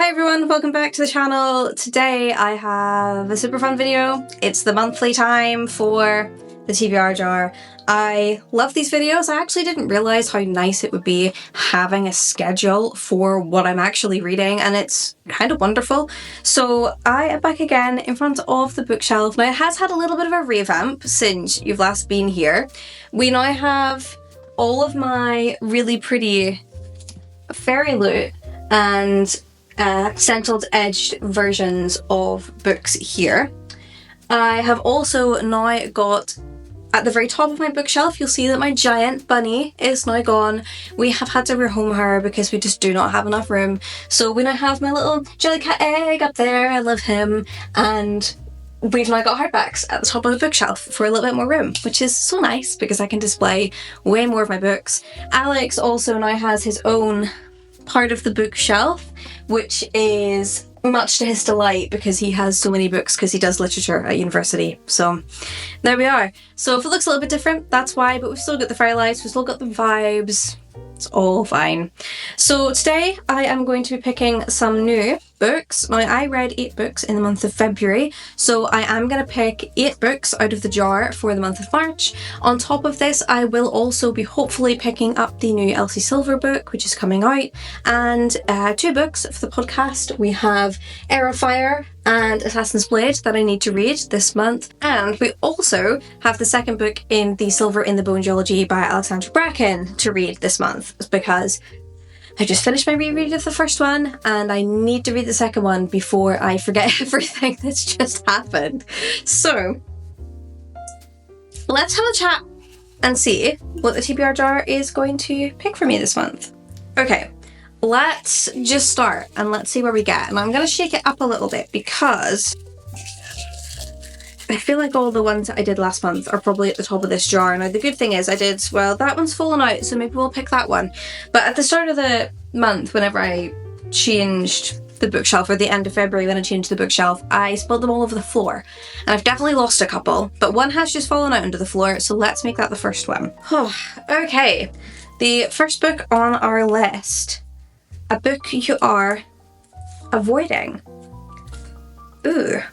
Hi everyone, welcome back to the channel. Today I have a super fun video. It's the monthly time for the TBR jar. I love these videos. I actually didn't realise how nice it would be having a schedule for what I'm actually reading, and it's kind of wonderful. So I am back again in front of the bookshelf. Now it has had a little bit of a revamp since you've last been here. We now have all of my really pretty fairy loot and accented edged versions of books here. I have also now got, at the very top of my bookshelf, you'll see that my giant bunny is now gone. We have had to rehome her because we just do not have enough room. So we now have my little jellycat egg up there, I love him, and we've now got hardbacks at the top of the bookshelf for a little bit more room, which is so nice because I can display way more of my books. Alex also now has his own part of the bookshelf, which is much to his delight because he has so many books because he does literature at university. So there we are. So if it looks a little bit different, that's why, but we've still got the fairy lights, we've still got the vibes. It's all fine. So today I am going to be picking some new books. Now I read 8 books in the month of February, so I am going to pick 8 books out of the jar for the month of March. On top of this, I will also be hopefully picking up the new Elsie Silver book, which is coming out, and 2 books for the podcast. We have Air of Fire and Assassin's Blade that I need to read this month, and we also have the second book in the Silver in the Bone trilogy by Alexandra Bracken to read this month, because I just finished my reread of the first one and I need to read the second one before I forget everything that's just happened. So let's have a chat and see what the TBR jar is going to pick for me this month. Okay, let's just start and let's see where we get. And I'm going to shake it up a little bit because I feel like all the ones that I did last month are probably at the top of this jar. Now the good thing is well, that one's fallen out, so maybe we'll pick that one. But at the start of the month, whenever I changed the bookshelf, or the end of February when I changed the bookshelf, I spilled them all over the floor. And I've definitely lost a couple, but one has just fallen out onto the floor, so let's make that the first one. Okay, the first book on our list. A book you are avoiding. Ooh.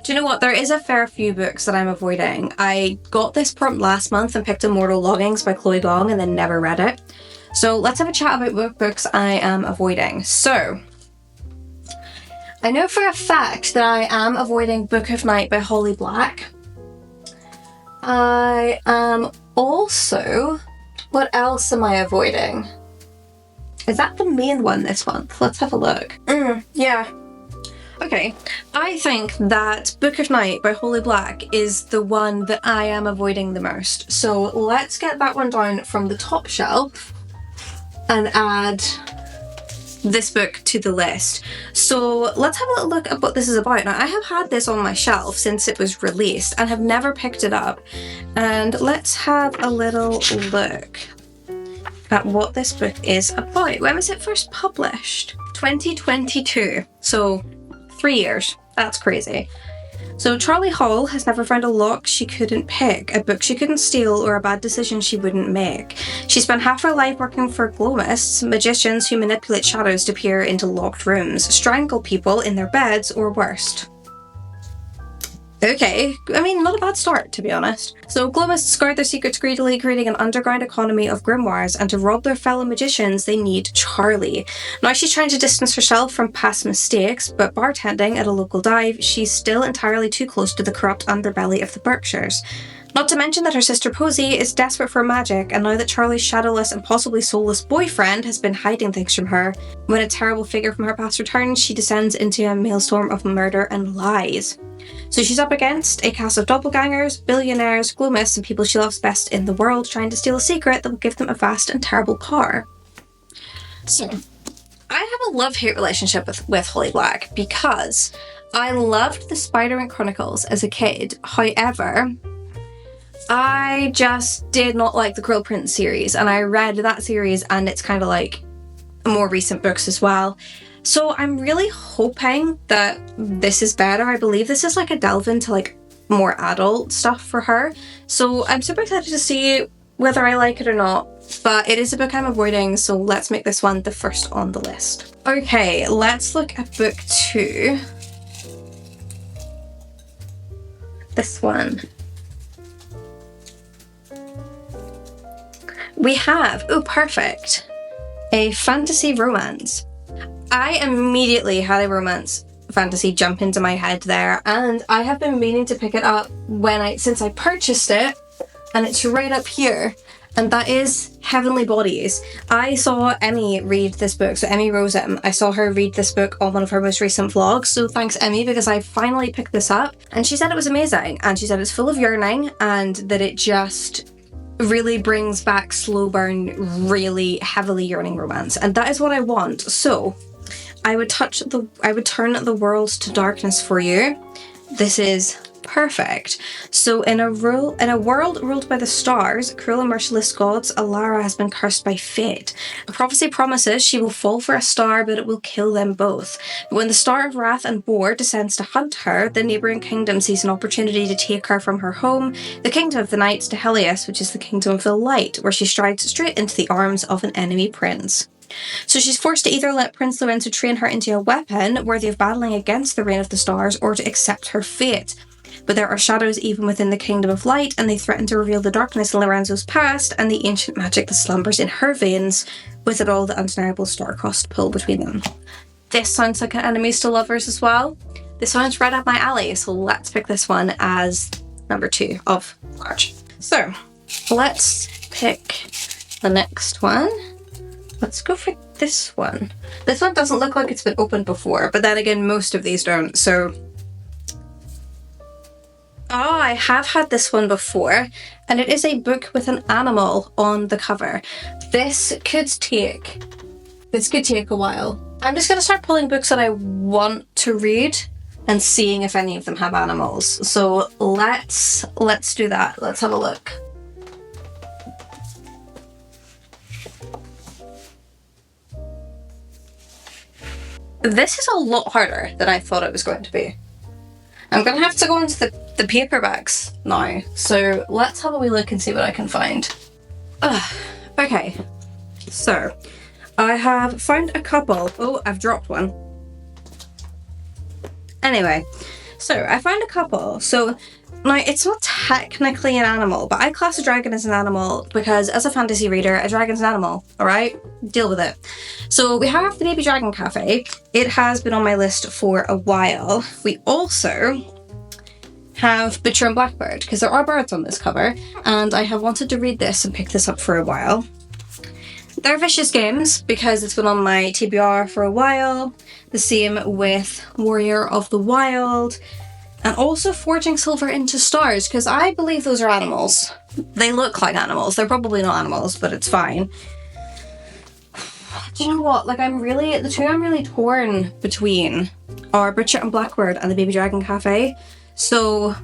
Do you know what? There is a fair few books that I'm avoiding. I got this prompt last month and picked Immortal Longings by Chloe Gong and then never read it. So let's have a chat about what books I am avoiding. So, I know for a fact that I am avoiding Book of Night by Holly Black. I am also... What else am I avoiding? Is that the main one this month? Let's have a look. Yeah. Okay, I think that Book of Night by Holly Black is the one that I am avoiding the most. So let's get that one down from the top shelf and add this book to the list. So let's have a little look at what this is about. Now I have had this on my shelf since it was released and have never picked it up. And let's have a little look at what this book is about. When was it first published? 2022. So 3 years. That's crazy. So Charlie Hall has never found a lock she couldn't pick, a book she couldn't steal, or a bad decision she wouldn't make. She spent half her life working for gloamists, magicians who manipulate shadows to peer into locked rooms, strangle people in their beds, or worse. Okay, I mean, not a bad start, to be honest. So gloamists guard their secrets greedily, creating an underground economy of grimoires, and to rob their fellow magicians, they need Charlie. Now she's trying to distance herself from past mistakes, but bartending at a local dive, she's still entirely too close to the corrupt underbelly of the Berkshires. Not to mention that her sister Posy is desperate for magic, and now that Charlie's shadowless and possibly soulless boyfriend has been hiding things from her, when a terrible figure from her past returns, she descends into a maelstrom of murder and lies. So she's up against a cast of doppelgangers, billionaires, gloamists, and people she loves best in the world, trying to steal a secret that will give them a vast and terrible power. So, I have a love-hate relationship with Holly Black because I loved the Spider-Man Chronicles as a kid. However, I just did not like the Quill Prince series, and I read that series and it's kind of like more recent books as well. So I'm really hoping that this is better. I believe this is like a delve into like more adult stuff for her. So I'm super excited to see whether I like it or not, but it is a book I'm avoiding, so let's make this one the first on the list. Okay, let's look at book 2. This one. We have, oh perfect, a fantasy romance. I immediately had a romance fantasy jump into my head there, and I have been meaning to pick it up since I purchased it, and it's right up here, and that is Heavenly Bodies. I saw Emmy read this book, so Emmy Rosem, I saw her read this book on one of her most recent vlogs, so thanks Emmy, because I finally picked this up, and she said it was amazing, and she said it's full of yearning, and that it just really brings back slow burn, really heavily yearning romance, and that is what I want. So I would turn the world to darkness for you. This is perfect. So in a world ruled by the stars, cruel and merciless gods, Alara has been cursed by fate. A prophecy promises she will fall for a star, but it will kill them both. But when the Star of Wrath and War descends to hunt her, the neighbouring kingdom sees an opportunity to take her from her home, the kingdom of the Knights, to Helios, which is the kingdom of the light, where she strides straight into the arms of an enemy prince. So she's forced to either let Prince Lorenzo train her into a weapon worthy of battling against the reign of the stars, or to accept her fate. But there are shadows even within the kingdom of light, and they threaten to reveal the darkness in Lorenzo's past and the ancient magic that slumbers in her veins, with it all the undeniable star-crossed pull between them. This sounds like an enemies to lovers as well. This sounds right up my alley, so let's pick this one as number 2 of large. So let's pick the next one. Let's go for this one. This one doesn't look like it's been opened before, but then again, most of these don't, so... Oh, I have had this one before, and it is a book with an animal on the cover. This could take a while. I'm just going to start pulling books that I want to read and seeing if any of them have animals. So let's do that. Let's have a look. This is a lot harder than I thought it was going to be. I'm going to have to go into the paperbacks now, so let's have a wee look and see what I can find. Okay, so I have found a couple. Oh, I've dropped one. Anyway, so I found a couple. So now it's not technically an animal, but I class a dragon as an animal because as a fantasy reader, a dragon's an animal, alright? Deal with it. So we have the Baby Dragon Cafe. It has been on my list for a while. We also have Butcher and Blackbird, because there are birds on this cover, and I have wanted to read this and pick this up for a while. They're Vicious Games, because it's been on my TBR for a while. The same with Warrior of the Wild, and also Forging Silver into Stars, because I believe those are animals. They look like animals. They're probably not animals, but it's fine. Do you know what? Like, the two I'm really torn between are Butcher and Blackbird and the Baby Dragon Cafe. So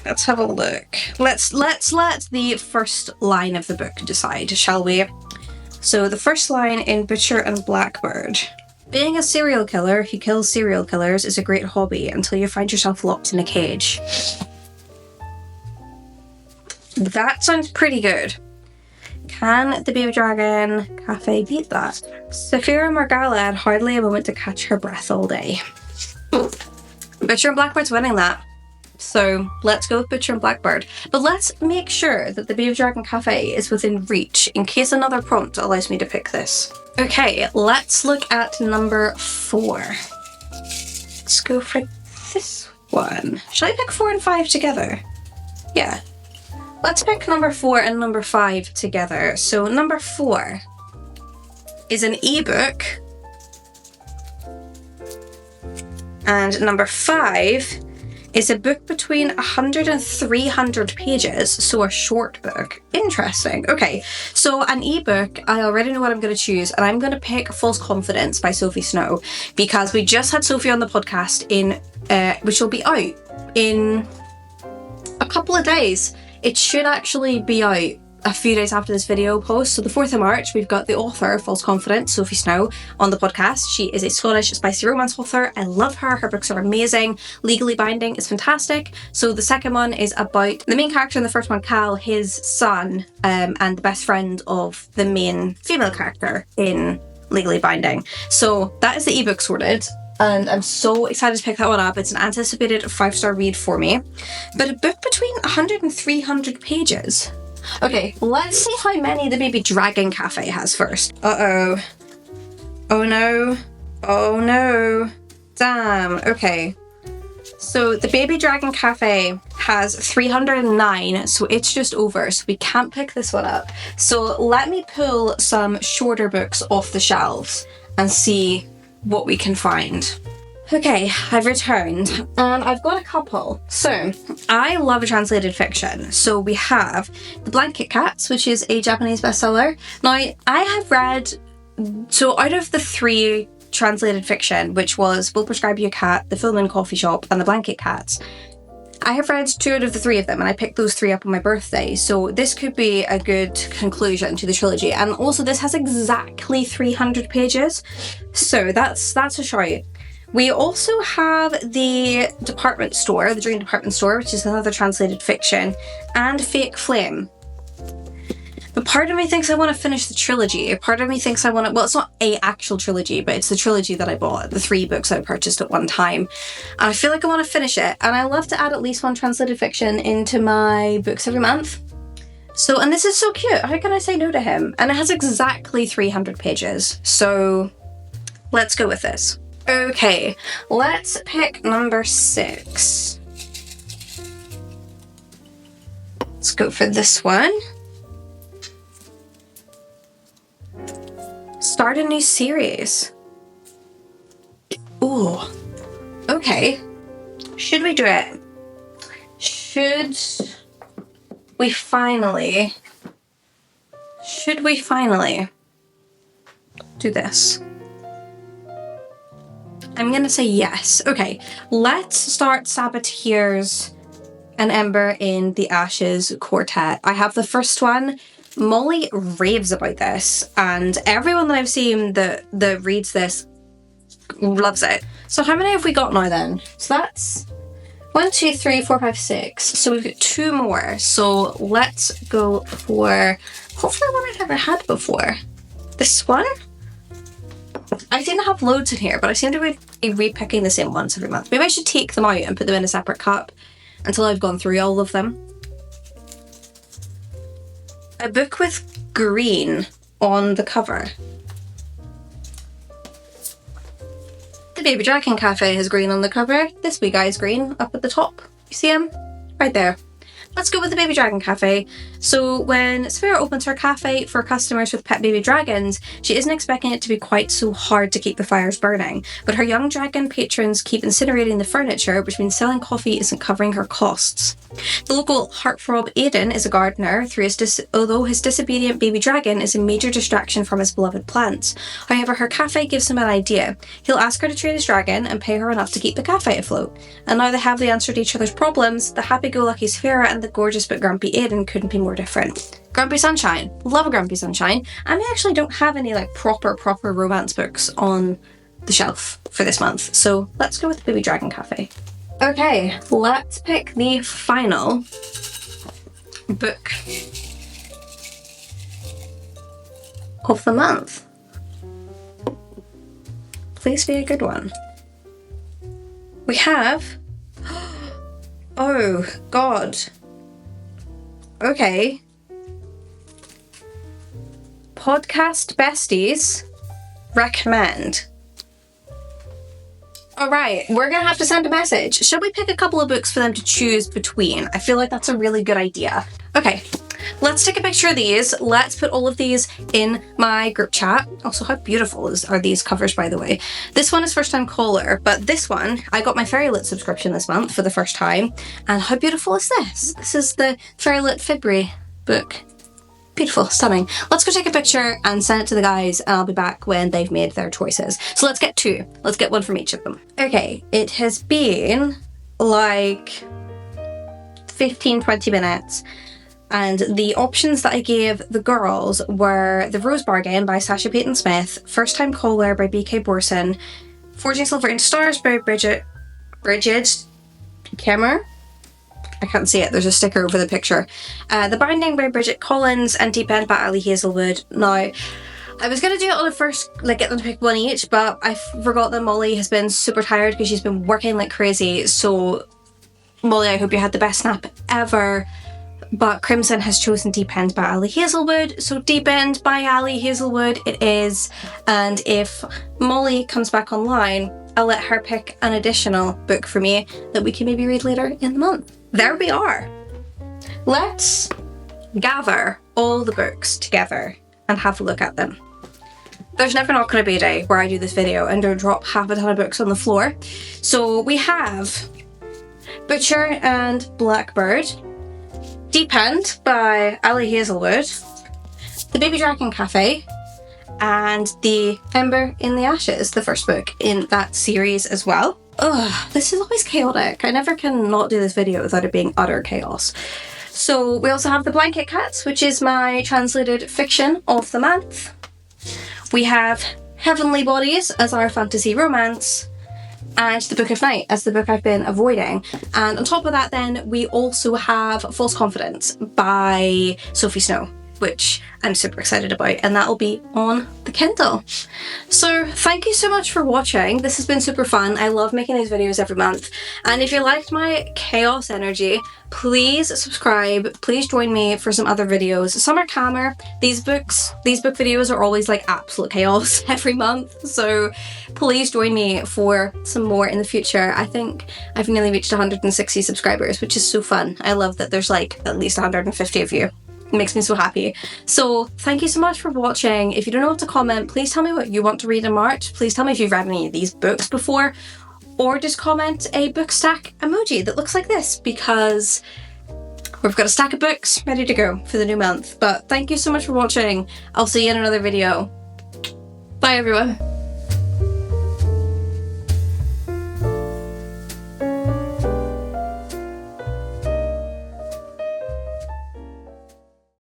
let's have a look. Let's let the first line of the book decide, shall we? So the first line in Butcher and Blackbird. Being a serial killer who kills serial killers is a great hobby until you find yourself locked in a cage. That sounds pretty good. Can the Baby Dragon Cafe beat that? Saphira Margala had hardly a moment to catch her breath all day. Butcher and Blackbird's winning that. So let's go with Butcher and Blackbird. But let's make sure that the Baby Dragon Cafe is within reach in case another prompt allows me to pick this. Okay, let's look at number 4. Let's go for this one. Shall I pick 4 and 5 together? Yeah. Let's pick number 4 and number 5 together. So number 4 is an ebook, and number 5 is a book between 100 and 300 pages, so a short book. Interesting. Okay, so an ebook, I already know what I'm going to choose, and I'm going to pick False Confidence by Sophie Snow, because we just had Sophie on the podcast which will be out in a couple of days. It should actually be out a few days after this video post. So the 4th of March, we've got the author of False Confidence, Sophie Snow, on the podcast. She is a Scottish spicy romance author. I love her. Her books are amazing. Legally Binding is fantastic. So the second one is about the main character in the first one, Cal, his son, and the best friend of the main female character in Legally Binding. So that is the ebook sorted. And I'm so excited to pick that one up. It's an anticipated 5-star read for me. But a book between 100 and 300 pages. Okay, let's see how many the Baby Dragon Cafe has first. Uh-oh. Oh no. Oh no. Damn. Okay. So the Baby Dragon Cafe has 309, so it's just over, so we can't pick this one up. So let me pull some shorter books off the shelves and see what we can find. Okay, I've returned and I've got a couple. So I love a translated fiction. So we have The Blanket Cats, which is a Japanese bestseller. Now I have read, so out of the 3 translated fiction, which was Will Prescribe You a Cat, The Full Moon Coffee Shop, and The Blanket Cats, I have read 2 out of the 3 of them, and I picked those 3 up on my birthday, so this could be a good conclusion to the trilogy. And also this has exactly 300 pages, so that's a shout. We also have The Department Store, The Dream Department Store, which is another translated fiction, and Fake Flame. But part of me thinks I want to finish the trilogy. Part of me thinks I want to, well, it's not a actual trilogy, but it's the trilogy that I bought, the 3 books I purchased at one time. And I feel like I want to finish it. And I love to add at least one translated fiction into my books every month. So, and this is so cute. How can I say no to him? And it has exactly 300 pages. So let's go with this. Okay, let's pick number 6. Let's go for this one. Start a new series. Ooh. Okay. Should we do it? Should we finally do this? I'm gonna say yes. Okay, let's start Saboteers and Ember in the Ashes Quartet. I have the first one. Molly raves about this, and everyone that I've seen that reads this loves it. So how many have we got now then? So that's 1, 2, 3, 4, 5, 6. So we've got 2 more. So let's go for hopefully one I've never had before. This one? I seem to have loads in here, but I seem to be repicking the same ones every month. Maybe I should take them out and put them in a separate cup until I've gone through all of them. A book with green on the cover. The Baby Dragon Cafe has green on the cover. This wee guy's green up at the top. You see him? Right there. Let's go with the Baby Dragon Cafe. So when Sphera opens her cafe for customers with pet baby dragons, she isn't expecting it to be quite so hard to keep the fires burning. But her young dragon patrons keep incinerating the furniture, which means selling coffee isn't covering her costs. The local heartthrob Aiden is a gardener, although his disobedient baby dragon is a major distraction from his beloved plants. However, her cafe gives him an idea. He'll ask her to trade his dragon and pay her enough to keep the cafe afloat. And now they have the answer to each other's problems. The happy-go-lucky Sphera and the gorgeous but grumpy Aiden couldn't be more different. Grumpy Sunshine. Love a Grumpy Sunshine. And we actually don't have any like proper romance books on the shelf for this month. So let's go with Baby Dragon Cafe. Okay, let's pick the final book of the month. Please be a good one. We have... Oh, God. Okay. Podcast Besties recommend. Alright, we're gonna have to send a message. Should we pick a couple of books for them to choose between? I feel like that's a really good idea. Okay, let's take a picture of these. Let's put all of these in my group chat. Also, how beautiful are these covers, by the way? This one is First Time Caller, but this one, I got my Fairylit subscription this month for the first time. And how beautiful is this? This is the Fairylit February book. Beautiful, stunning. Let's go take a picture and send it to the guys, and I'll be back when they've made their choices. So let's get 2. Let's get one from each of them. Okay, it has been like 15-20 minutes. and the options that I gave the girls were The Rose Bargain by Sacha Peyton Smith, First Time Caller by B.K. Borson, Forging Silver in Stars by Bridget Kemmer. I can't see it, there's a sticker over the picture. The Binding by Bridget Collins, and Deep End by Ali Hazelwood. Now, I was going to do it on the first, like get them to pick one each, but I forgot that Molly has been super tired because she's been working like crazy. So Molly, I hope you had the best nap ever. But Crimson has chosen Deep End by Ali Hazelwood, so Deep End by Ali Hazelwood it is. And if Molly comes back online, I'll let her pick an additional book for me that we can maybe read later in the month. There we are. Let's gather all the books together and have a look at them. There's never not going to be a day where I do this video and don't drop half a ton of books on the floor. So we have Butcher and Blackbird, Deep End by Ali Hazelwood, The Baby Dragon Cafe, and The Ember in the Ashes, the first book in that series as well. Ugh, this is always chaotic. I never can not do this video without it being utter chaos. So we also have The Blanket Cats, which is my translated fiction of the month. We have Heavenly Bodies as our fantasy romance, and The Book of Night as the book I've been avoiding. And on top of that then, we also have False Confidence by Sophie Snow, which I'm super excited about, and that'll be on the Kindle. So thank you so much for watching. This has been super fun. I love making these videos every month, and if you liked my chaos energy, please subscribe. Please join me for some other videos. Some are calmer. These book videos are always like absolute chaos every month, so please join me for some more in the future. I think I've nearly reached 160 subscribers, which is so fun. I love that there's like at least 150 of you. It makes me so happy. So thank you so much for watching. If you don't know what to comment, please tell me what you want to read in March. Please tell me if you've read any of these books before, or just comment a book stack emoji that looks like this, because we've got a stack of books ready to go for the new month. But thank you so much for watching. I'll see you in another video. Bye everyone.